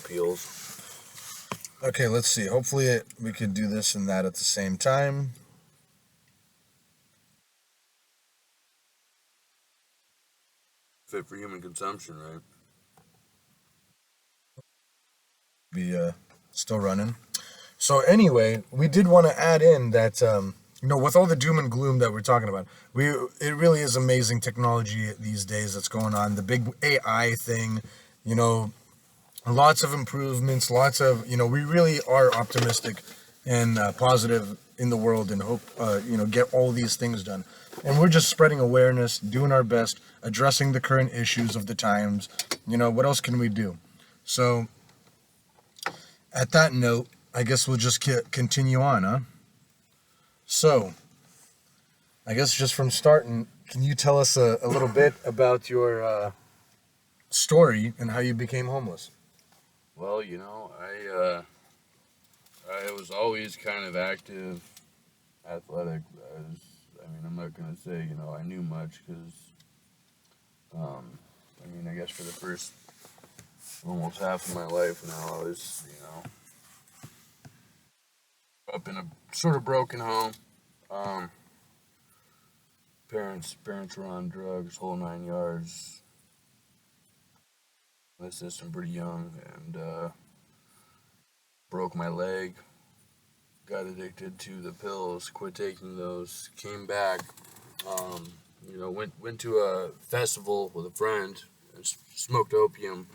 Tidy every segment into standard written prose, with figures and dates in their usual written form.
peels. Okay, let's see. Hopefully, we could do this and that at the same time. Fit for human consumption, right? Be still running. So anyway, we did want to add in that with all the doom and gloom that we're talking about, it really is amazing technology these days that's going on. The big AI thing, you know, lots of improvements, lots of we really are optimistic and positive in the world and hope get all these things done. And we're just spreading awareness, doing our best, addressing the current issues of the times. What else can we do? So at that note, I guess we'll just continue on, huh? So, I guess just from starting, can you tell us a little bit about your story and how you became homeless? Well, I was always kind of active, athletic. I'm not gonna say I knew much because I guess for the first almost half of my life now I was up in a sort of broken home. Um, parents were on drugs, whole 9 yards. The system pretty young and broke my leg. Got addicted to the pills. Quit taking those. Came back. Went to a festival with a friend and smoked opium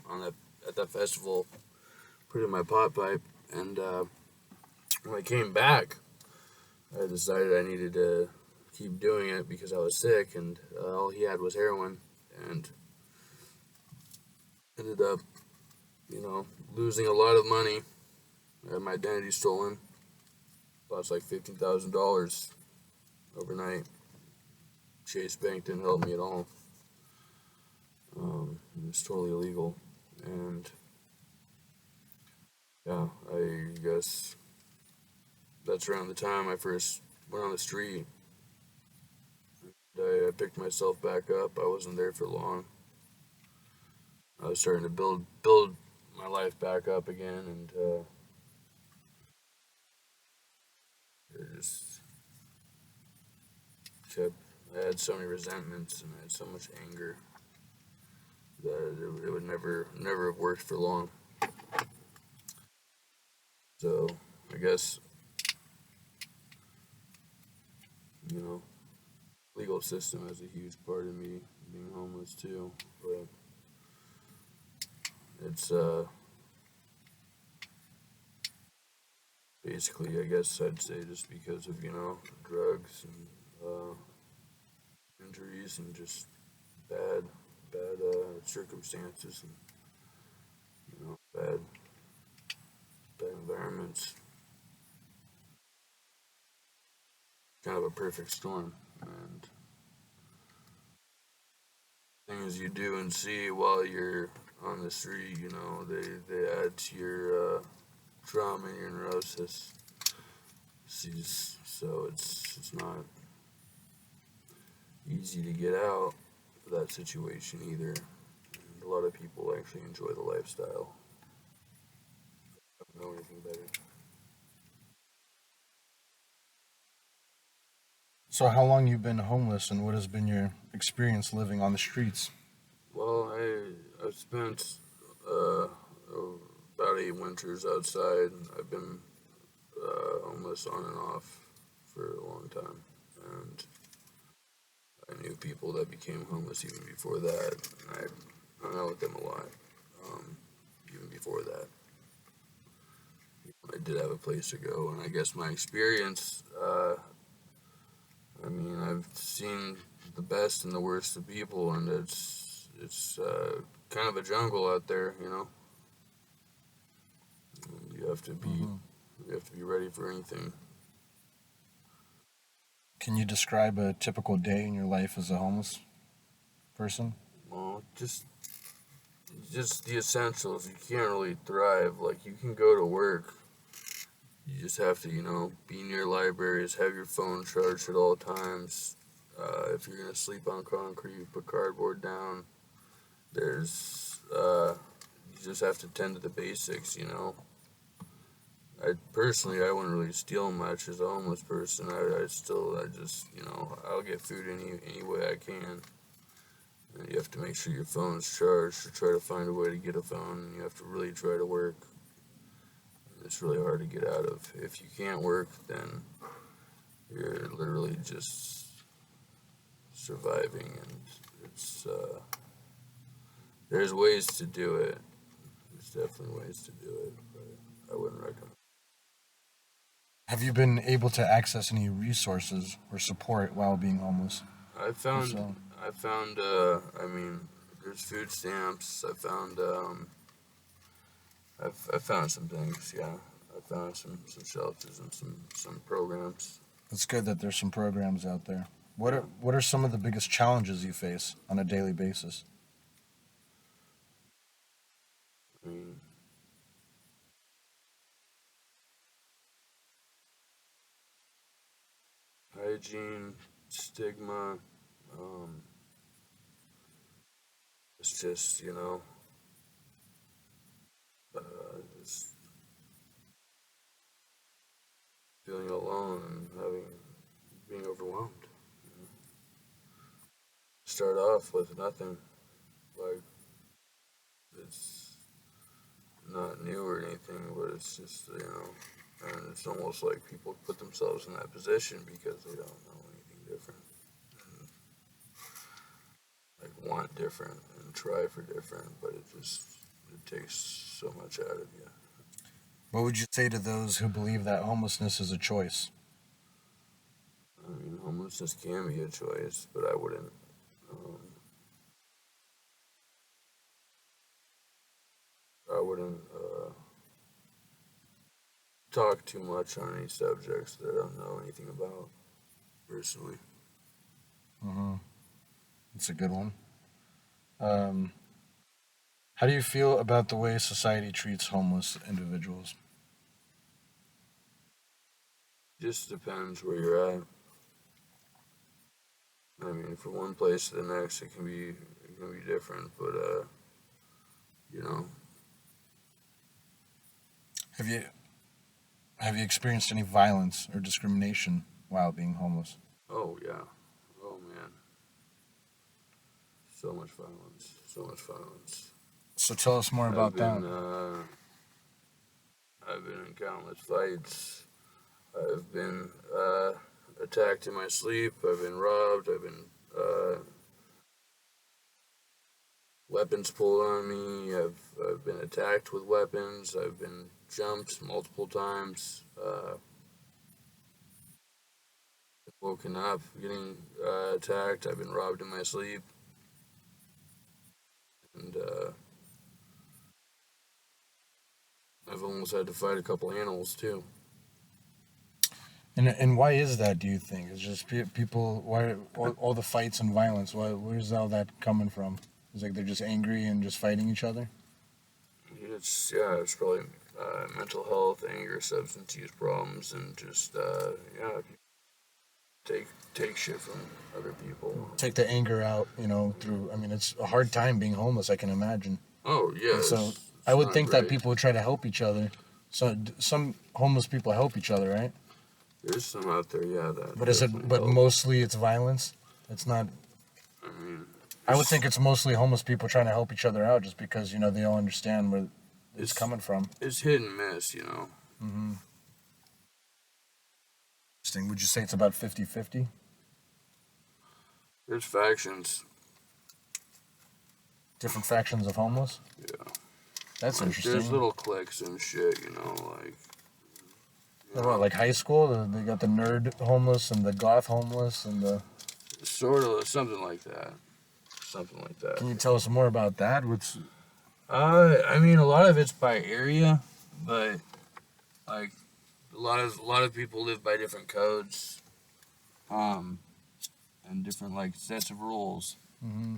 at that festival. Put it in my pot pipe, and when I came back, I decided I needed to keep doing it because I was sick, and all he had was heroin, and ended up, losing a lot of money. I had my identity stolen. Lost like $15,000 overnight. Chase Bank didn't help me at all. It was totally illegal, and yeah, I guess that's around the time I first went on the street. I picked myself back up. I wasn't there for long. I was starting to build my life back up again, and I just kept. I had so many resentments and I had so much anger that it would never have worked for long. So I guess legal system has a huge part of me being homeless too, but it's basically, I guess I'd say, just because of drugs and injuries and just bad circumstances and bad environments. Kind of a perfect storm, and things you do and see while you're on the street, they add to your trauma and your neurosis. So it's not easy to get out of that situation either. And a lot of people actually enjoy the lifestyle. I don't know anything better. So, how long you been homeless, and what has been your experience living on the streets? Well, I've spent about 8 winters outside. I've been homeless on and off for a long time, and I knew people that became homeless even before that. And I hung out with them a lot, even before that. I did have a place to go, and I guess my experience. I've seen the best and the worst of people, and it's kind of a jungle out there, You have to be Mm-hmm. you have to be ready for anything. Can you describe a typical day in your life as a homeless person? Well, just the essentials. You can't really thrive. Like, you can go to work. You just have to, be near libraries, have your phone charged at all times. If you're gonna sleep on concrete, put cardboard down. There's you just have to tend to the basics, you know. I wouldn't really steal much as a homeless person. I just, you know, I'll get food any way I can. And you have to make sure your phone's charged, or try to find a way to get a phone, and you have to really try to work. It's really hard to get out of. If you can't work, then you're literally just surviving, and it's, there's ways to do it. There's definitely ways to do it, but I wouldn't recommend. Have you been able to access any resources or support while being homeless? I If found, so, I mean, there's food stamps. I found some things. Yeah, I found some shelters and some programs. it's good that there's some programs out there. What are some of the biggest challenges you face on a daily basis? I mean, hygiene, stigma. Um, it's just, you know, just feeling alone and being overwhelmed. You know? Start off with nothing. Like, it's not new or anything, but it's just, you know, and it's almost like people put themselves in that position because they don't know anything different, and like want different and try for different, but it takes so much out of you. What would you say to those who believe that homelessness is a choice? I mean, homelessness can be a choice, but um, I wouldn't talk too much on any subjects that I don't know anything about personally. Mm-hmm. That's a good one. Um, how do you feel about the way society treats homeless individuals? Just depends where you're at. I mean, from one place to the next, it can be different, but you know, Have you have you experienced any violence or discrimination while being homeless? oh yeah, oh man, so much violence. So tell us more I've about that. been uh, I've been in countless fights. I've been attacked in my sleep. I've been robbed. I've been weapons pulled on me. I've been attacked with weapons. I've been jumped multiple times. Woken up getting attacked. I've been robbed in my sleep, and I've almost had to fight a couple animals too. And why is that? Do you think it's just people? Why all the fights and violence? Where's all that coming from? It's like they're just angry and just fighting each other. It's probably mental health, anger, substance use problems, and just yeah, take shit from other people. Take the anger out, through. I mean, it's a hard time being homeless. I can imagine. Oh yeah, And so I it's would not think that great. people would try to help each other. So some homeless people help each other, right? There's some out there, yeah, that But is it? definitely But help. mostly it's violence. It's not. I mean, I would it's think it's mostly homeless people trying to help each other out, just because they all understand where it's it's coming from. it's hit and miss, you know. Mm-hmm. Interesting. Would you say it's about 50-50? There's factions, Different factions of homeless? yeah. That's Like there's interesting. little cliques and shit, you know, like you What, know, like high school? They got the nerd homeless and the goth homeless and the. sort of something like that, something like that. Can you tell us more about that? What's I mean, a lot of it's by area, but like a lot of people live by different codes, um, and different like sets of rules. hmm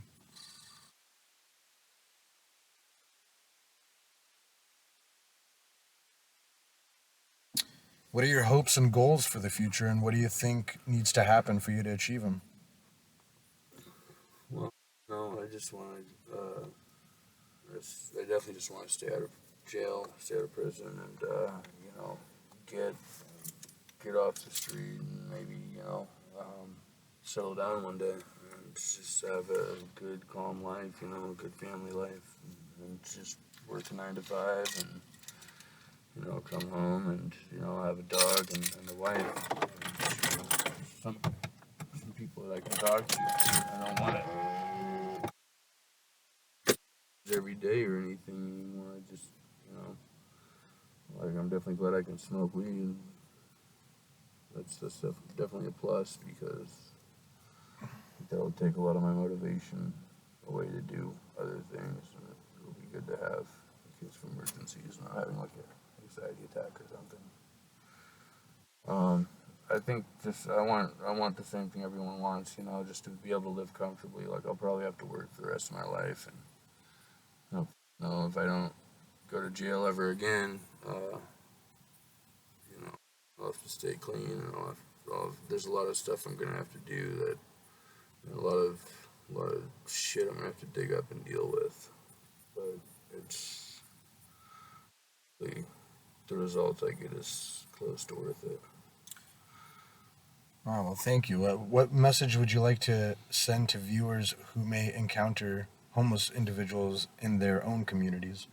What are your hopes and goals for the future, and what do you think needs to happen for you to achieve them? Well, no, I just want to I definitely just want to stay out of jail, stay out of prison, and you know, get get off the street and maybe settle down one day and just have a good, calm life. You know, a good family life, and just work a 9 to 5 and come home and have a dog and a wife. And, some people that I can talk to. I don't want it every day or anything anymore. I just like I'm definitely glad I can smoke weed. That's definitely a plus because that'll take a lot of my motivation away to do other things, and it'll be good to have in case of emergencies, not having like an anxiety attack or something. I think just I want the same thing everyone wants, just to be able to live comfortably. Like I'll probably have to work for the rest of my life, and if I don't go to jail ever again, I'll have to stay clean, and there's a lot of stuff I'm gonna have to do that a lot of shit I'm gonna have to dig up and deal with. But it's the the result I get is close to worth it. Oh, well, thank you. What message would you like to send to viewers who may encounter homeless individuals in their own communities?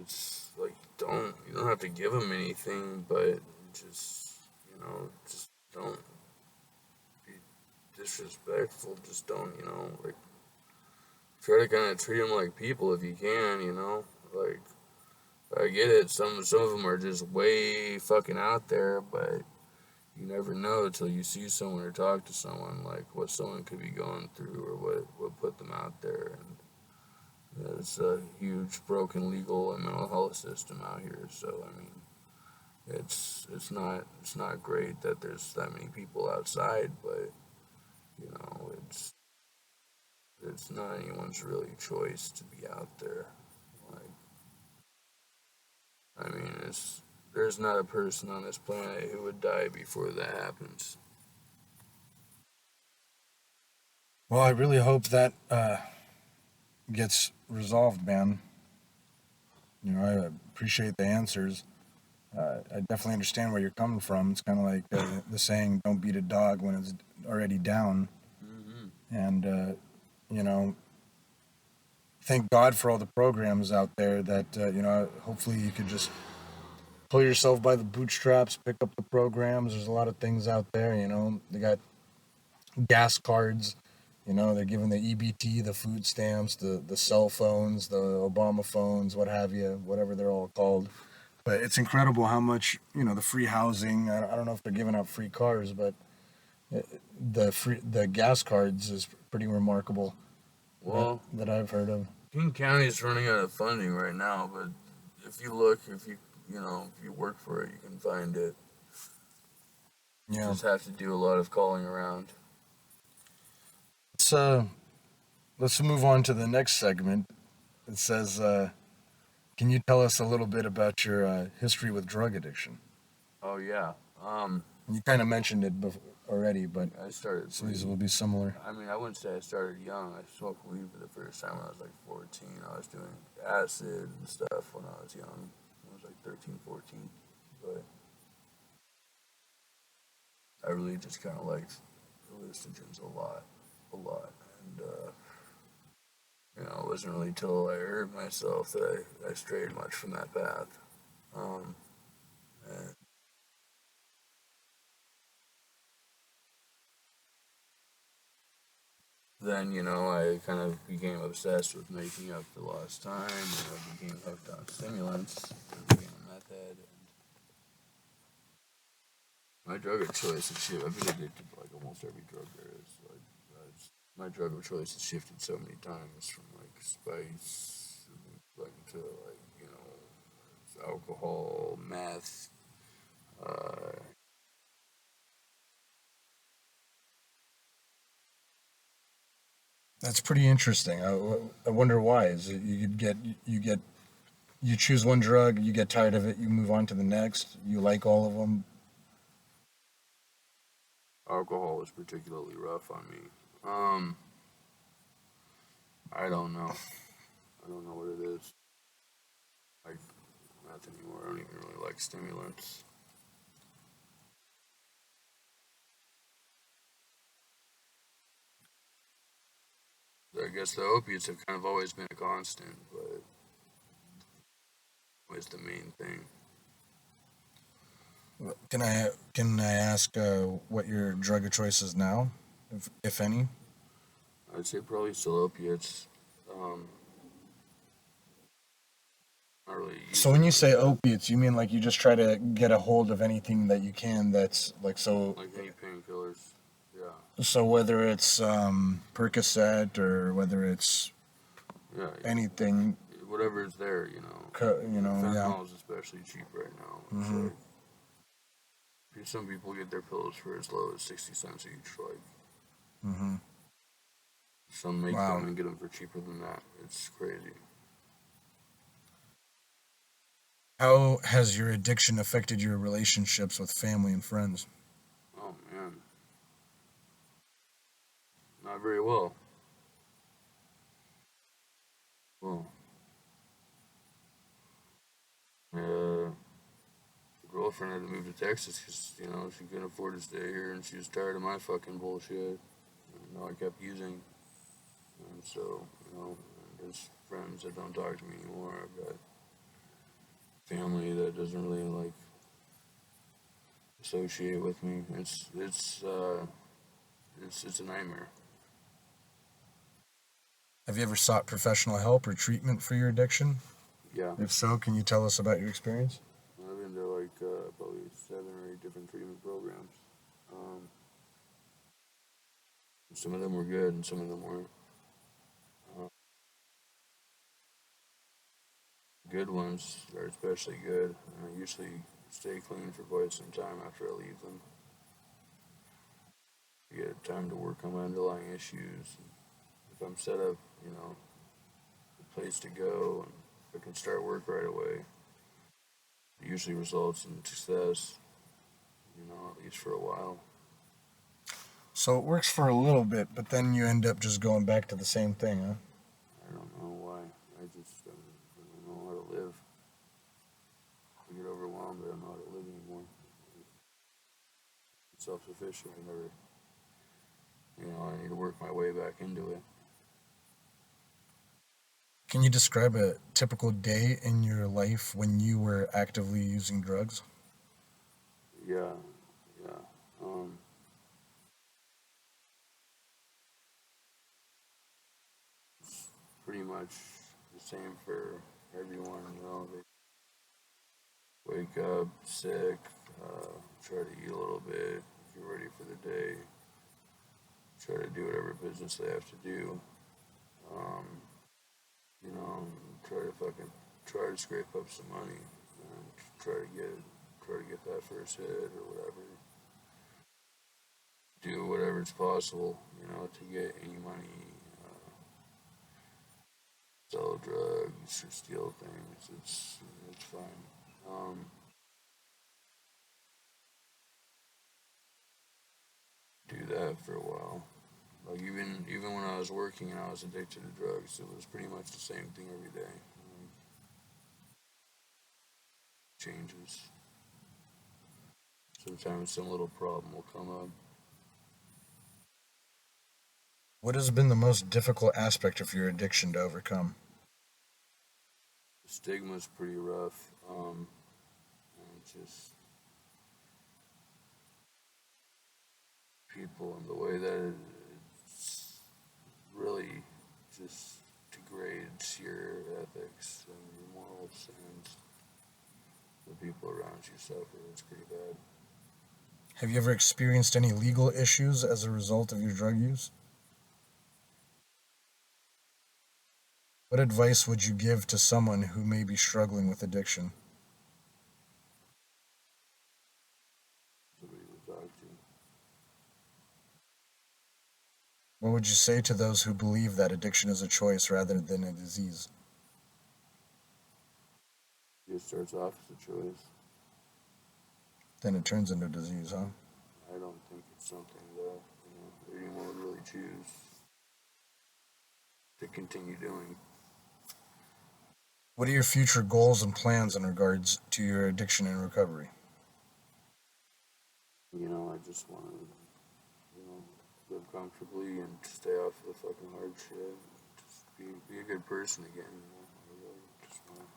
It's like you don't have to give them anything, but just just don't be disrespectful. Just don't like try to kind of treat them like people if you can. Like I get it. Some of them are just way fucking out there, but you never know till you see someone or talk to someone like what someone could be going through or what put them out there. And it's a huge broken legal and mental health system out here. So I mean, it's not great that there's that many people outside, but it's not anyone's really choice to be out there. Like I mean, there's not a person on this planet who would die before that happens. Well, I really hope that gets resolved, man. I appreciate the answers. I definitely understand where you're coming from. It's kind of like the saying, "Don't beat a dog when it's already down." Mm-hmm. And you know, thank God for all the programs out there that hopefully you could just pull yourself by the bootstraps, pick up the programs. There's a lot of things out there. They got gas cards. They're giving the EBT, the food stamps, the cell phones, the Obama phones, what have you, whatever they're all called. But it's incredible how much the free housing. I don't know if they're giving out free cars, but the gas cards is pretty remarkable Well, that I've heard of. King County is running out of funding right now, but if you look, if you work for it, you can find it. You Yeah. just have to do a lot of calling around. Let's let's move on to the next segment. It says, "Can you tell us a little bit about your history with drug addiction?" Oh yeah. You kind of mentioned it already, but I started so these pretty. will be similar. I mean, I wouldn't say I started young. I smoked weed for the first time when I was like 14. I was doing acid and stuff when I was young. I was like 13, 14. But I really just kind of liked hallucinogens a lot. And, it wasn't really until I hurt myself that I strayed much from that path. Um, and then, I kind of became obsessed with making up for lost time, and I became hooked on stimulants, and became a meth head, and my drug of choice has shifted. I've been addicted to like almost every drug there is. Like, my drug of choice has shifted so many times from like spice, like to like alcohol, meth. Uh, That's pretty interesting. I wonder why. Is it you get you choose one drug, you get tired of it, you move on to the next. You like all of them. Alcohol was particularly rough on me. Um, I don't know. I don't know what it is. Like meth anymore. I don't even really like stimulants. I guess the opiates have kind of always been a constant, but always the main thing. Can I ask what your drug of choice is now, if any? I'd say probably still opiates. Um, not really So when using you like say opiates, you mean like you just try to get a hold of anything that you can that's like so. like any painkillers. Yeah, So whether it's Percocet or whether it's yeah, anything, whatever is there, you know. yeah. Fentanyl is especially cheap right now. It's Hmm. like some people get their pills for as low as 60 cents each. Like Hmm. some make them Wow. and get them for cheaper than that. It's crazy. How has your addiction affected your relationships with family and friends? Oh man, not very well. Well, uh, girlfriend had to move to Texas because she couldn't afford to stay here, and she was tired of my fucking bullshit. I kept using, and so there's friends that don't talk to me anymore. I've got family that doesn't really like associate with me. It's a nightmare. Have you ever sought professional help or treatment for your addiction? Yeah, If so, can you tell us about your experience? I've been to like probably 7 or 8 different treatment programs. Um, some of them were good, and some of them weren't. Uh, Good ones are especially good, and I usually stay clean for quite some time after I leave them. I get time to work on my underlying issues. If I'm set up, a place to go, and if I can start work right away, it usually results in success, at least for a while. So it works for a little bit, but then you end up just going back to the same thing, huh? I don't know why. I don't know how to live. I get overwhelmed. I don't know how to live anymore. Self sufficient. I need to work my way back into it. Can you describe a typical day in your life when you were actively using drugs? Yeah, yeah. Um, Pretty much the same for everyone. They wake up sick, try to eat a little bit, get ready for the day, try to do whatever business they have to do. Um, try to scrape up some money and try to get that first hit or whatever. Do whatever's possible, to get any money. Sell drugs or steal things. It's fine. Um, do that for a while. Like even when I was working and I was addicted to drugs, it was pretty much the same thing every day. Changes. Sometimes some little problem will come up. What has been the most difficult aspect of your addiction to overcome? The stigma's pretty rough. And just people and the way that it's really just degrades your ethics and your morals, and the people around you suffer. It's pretty bad. Have you ever experienced any legal issues as a result of your drug use? What advice would you give to someone who may be struggling with addiction? Somebody to talk to. What would you say to those who believe that addiction is a choice rather than a disease? It starts off as a choice. Then it turns into disease, huh? I don't think it's something that anyone would really choose. to continue doing. What are your future goals and plans in regards to your addiction and recovery? I just want to, live comfortably and stay off the fucking hard shit. Just be a good person again. I really just want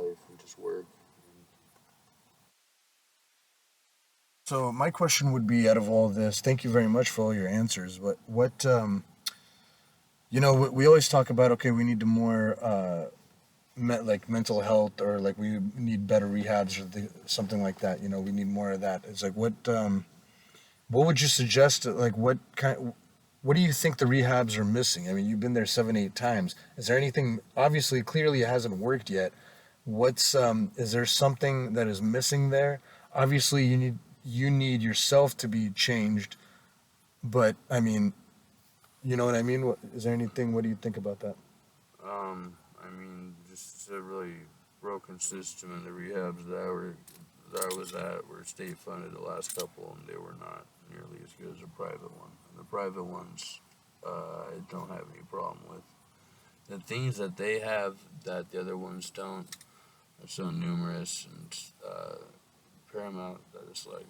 life and just work. So my question would be, out of all this, thank you very much for all your answers. We always talk about, okay, we need to more like mental health, or like we need better rehabs, or something like that. We need more of that. It's like what would you suggest? Like what do you think the rehabs are missing? I mean, you've been there 7, 8 times. Is there anything? Obviously, clearly, it hasn't worked yet. Is there something that is missing there? Obviously, you need yourself to be changed, but I mean, you know what I mean? Is there anything? What do you think about that? I mean, just a really broken system, and the rehabs that I was at were state funded the last couple, and they were not nearly as good as a private one. And the private ones, I don't have any problem with. The things that they have that the other ones don't are so numerous and paramount that it's like,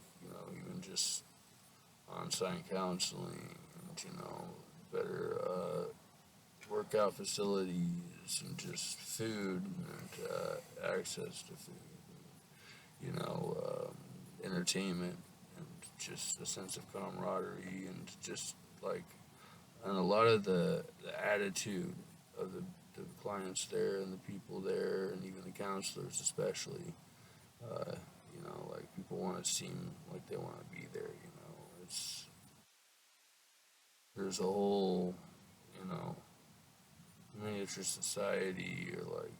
even just on-site counseling and, better workout facilities and just food and access to food, entertainment and just a sense of camaraderie and just like, and a lot of the attitude of the clients there and the people there and even the counselors especially, like people want to seem like they want to be there, it's, there's a whole, you know, miniature society or like,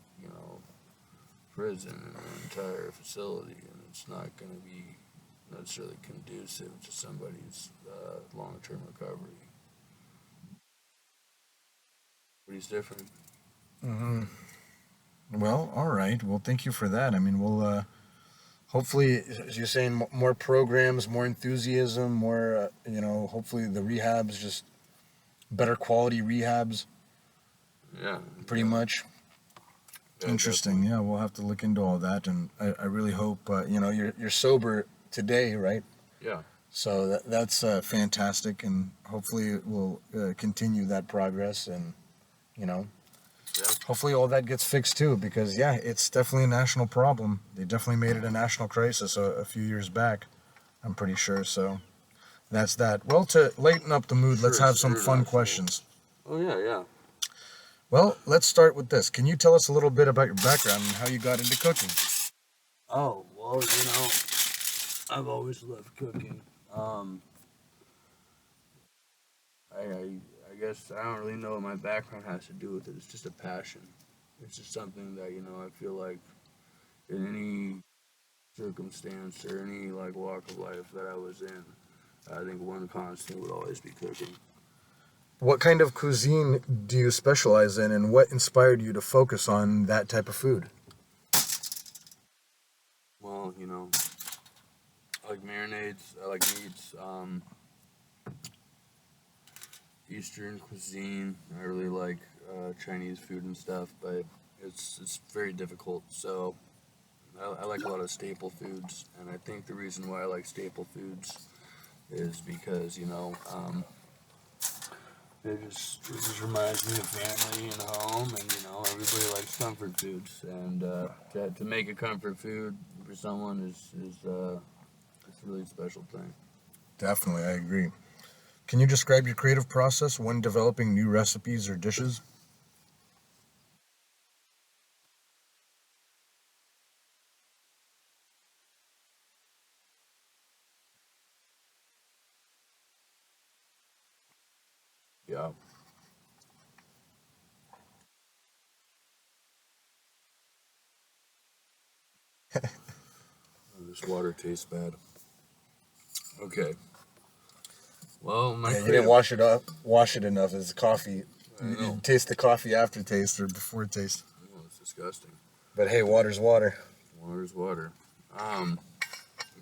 prison in an entire facility, and it's not going to be necessarily conducive to somebody's long-term recovery. But he's different. Hmm. Well, all right. Well, thank you for that. I mean, we'll hopefully, as you're saying, more programs, more enthusiasm, more, hopefully the rehabs, just better quality rehabs, Yeah. pretty much. Yeah, Interesting. definitely. Yeah, we'll have to look into all that, and I really hope, you're sober today, right? Yeah. So that's fantastic, and hopefully we'll continue that progress, and you know, Yeah. hopefully all that gets fixed too, because yeah, it's definitely a national problem. They definitely made it a national crisis a few years back, I'm pretty sure. So that's that. Well, to lighten up the mood, let's Sure, have it's some fun international. questions. Oh, yeah, yeah. Well, let's start with this. Can you tell us a little bit about your background and how you got into cooking? Oh, well, I've always loved cooking. Um, I guess I don't really know what my background has to do with it. It's just a passion. It's just something that, I feel like in any circumstance or any, like, walk of life that I was in, I think one constant would always be cooking. What kind of cuisine do you specialize in, and what inspired you to focus on that type of food? Well, I like marinades, I like meats, Eastern cuisine. I really like Chinese food and stuff, but it's very difficult. So I like a lot of staple foods, and I think the reason why I like staple foods is because it just reminds me of family and home, and everybody likes comfort foods, and to make a comfort food for someone is it's a really special thing. Definitely, I agree. Can you describe your creative process when developing new recipes or dishes? Yeah. Oh, this water tastes bad. Okay. Well, my Yeah, you didn't creative. wash it enough. It's coffee. I You know. taste the coffee aftertaste or before taste. Oh, it's disgusting. But hey, water's water. Water's water. Um,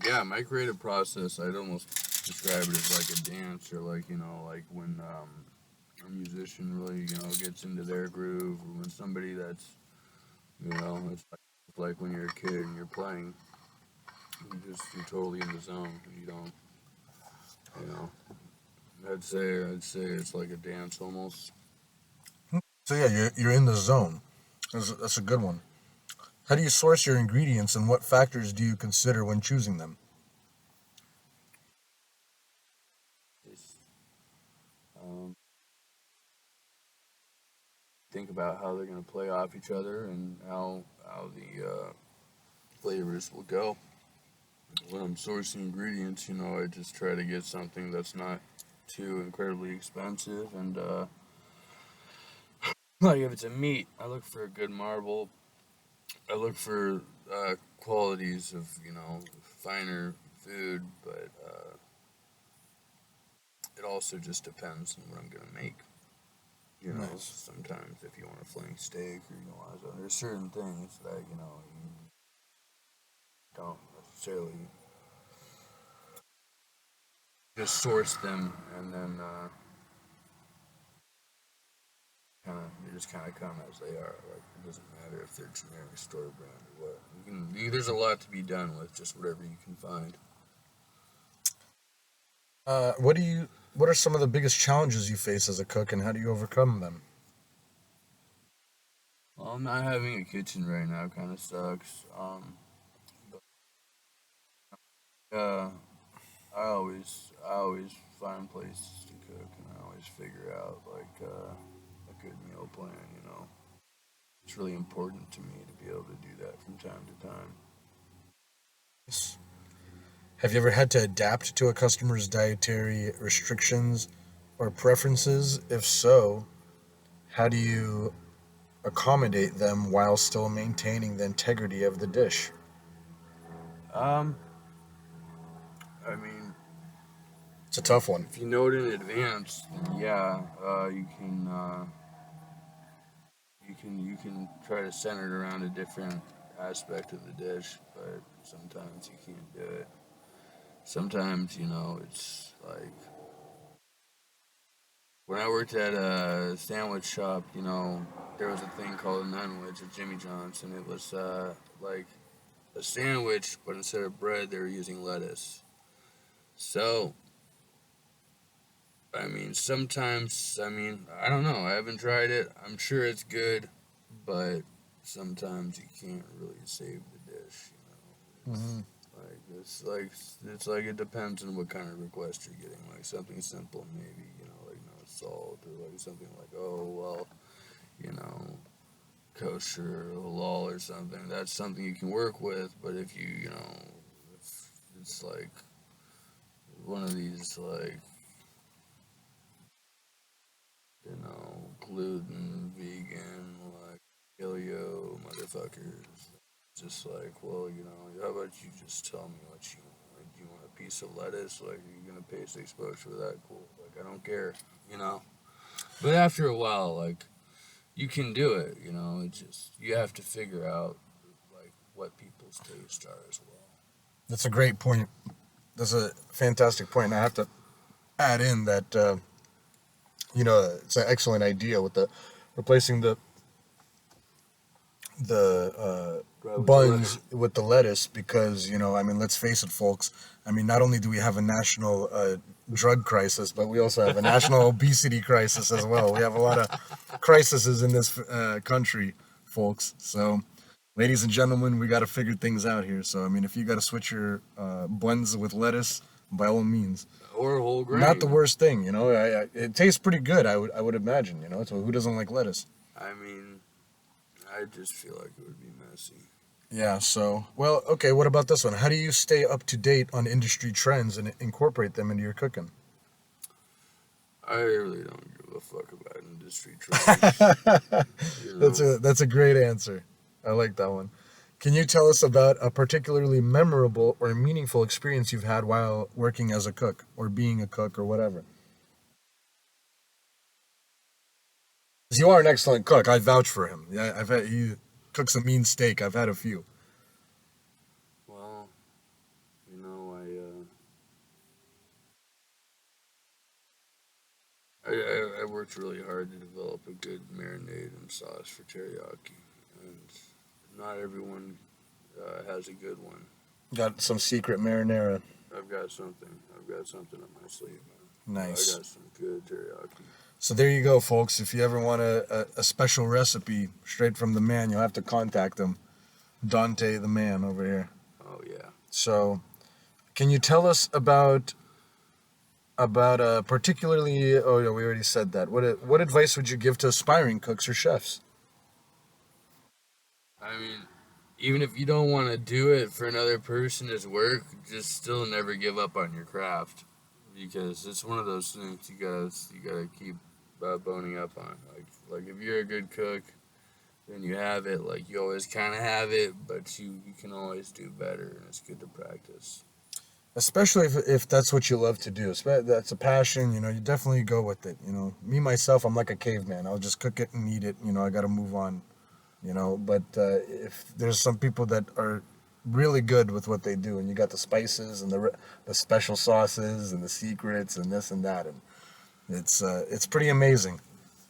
yeah, my creative process, I'd almost describe it as like a dance, or like, like when a musician really, gets into their groove, or when somebody that's, it's like when you're a kid and you're playing, you're totally in the zone. You don't, you know. I'd say it's like a dance almost. So yeah, you're in the zone. That's a good one. How do you source your ingredients, and what factors do you consider when choosing them? Just um, think about how they're gonna play off each other and how the flavors will go. When I'm sourcing ingredients, I just try to get something that's not too incredibly expensive, and like if it's a meat, I look for a good marble. I look for qualities of finer food, but it also just depends on what I'm gonna make. Nice. Sometimes if you want a flank steak, or there's certain things that you don't necessarily just source them, and then they just kind of come as they are. Like, it doesn't matter if they're generic store brand or what. There's a lot to be done with just whatever you can find. What are some of the biggest challenges you face as a cook, and how do you overcome them? Well, not having a kitchen right now kind of sucks. Uh, I always find places to cook, and I always figure out like a good meal plan. It's really important to me to be able to do that from time to time. Yes. Have you ever had to adapt to a customer's dietary restrictions or preferences? If so, how do you accommodate them while still maintaining the integrity of the dish? Um, I mean, It's a tough one. if you know it in advance, then yeah, you can try to center it around a different aspect of the dish, but sometimes you can't do it. Sometimes, it's like when I worked at a sandwich shop, there was a thing called a nunwich at Jimmy John's, and it was like a sandwich, but instead of bread, they were using lettuce. So, I don't know. I haven't tried it. I'm sure it's good, but sometimes you can't really save the dish. Hmm. It's like it depends on what kind of request you're getting. Like something simple, maybe like no salt, or like something like, oh well, you know kosher or halal or something. That's something you can work with. But if it's like one of these like gluten, vegan, like paleo motherfuckers. Just like, well, how about you just tell me what you want? Like, do you want a piece of lettuce? Like, are you gonna pay 6 bucks for that? Cool. Like, I don't care, you know. But after a while, like, you can do it. It just you have to figure out like what people's tastes are as well. That's a great point. That's a fantastic point. I have to add in that it's an excellent idea with the replacing the Right with the buns with the lettuce because I mean, let's face it, folks. I mean, not only do we have a national drug crisis, but we also have a national obesity crisis as well. We have a lot of crises in this country, folks. So, ladies and gentlemen, we got to figure things out here. So, I mean, if you got to switch your buns with lettuce, by all means, or whole not the grain. worst thing. It tastes pretty good. I would imagine. So who doesn't like lettuce? I mean, I just feel like it would be messy. Yeah, so, well, okay, what about this one? How do you stay up to date on industry trends and incorporate them into your cooking? I really don't give a fuck about industry trends. You That's know, a great answer. I like that one. Can you tell us about a particularly memorable or meaningful experience you've had while working as a cook or being a cook or whatever? 'Cause you are an excellent cook. I vouch for him. Yeah, I've had he cooks a mean steak. I've had a few. well, I it's really hard to develop a good marinade and sauce for teriyaki, and not everyone has a good one. Got some secret marinara. I've got something. I've got something up my sleeve, man. Nice. I got some good teriyaki. So there you go, folks. If you ever want a special recipe straight from the man, you'll have to contact him. Dante the man over here. Oh yeah. So, can you tell us about particularly? Oh yeah, we already said that. What advice would you give to aspiring cooks or chefs? I mean, even if you don't want to do it for another person as work, just still never give up on your craft, because it's one of those things you gotta keep boning up on. Like if you're a good cook, then you have it. Like you always kind of have it, but you can always do better, and it's good to practice. Especially if that's what you love to do. That's a passion. You definitely go with it. Me myself, I'm like a caveman. I'll just cook it and eat it. I got to move on. But if there's some people that are really good with what they do, and you got the spices and the special sauces and the secrets and this and that, and it's pretty amazing.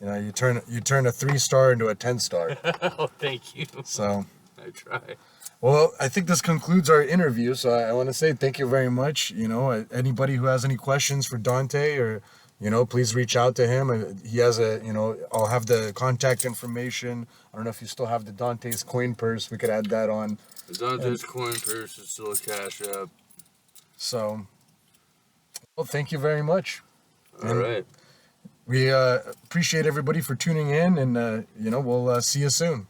You turn a 3-star into a 10-star. Oh, thank you. So I try. well, I think this concludes our interview. So I want to say thank you very much. Anybody who has any questions for Dante, or please reach out to him. He has I'll have the contact information. I don't know if you still have the Dante's coin purse. We could add that on. The Dante's coin purse is still a cash app. So, well, thank you very much. All right. We appreciate everybody for tuning in, and we'll see you soon.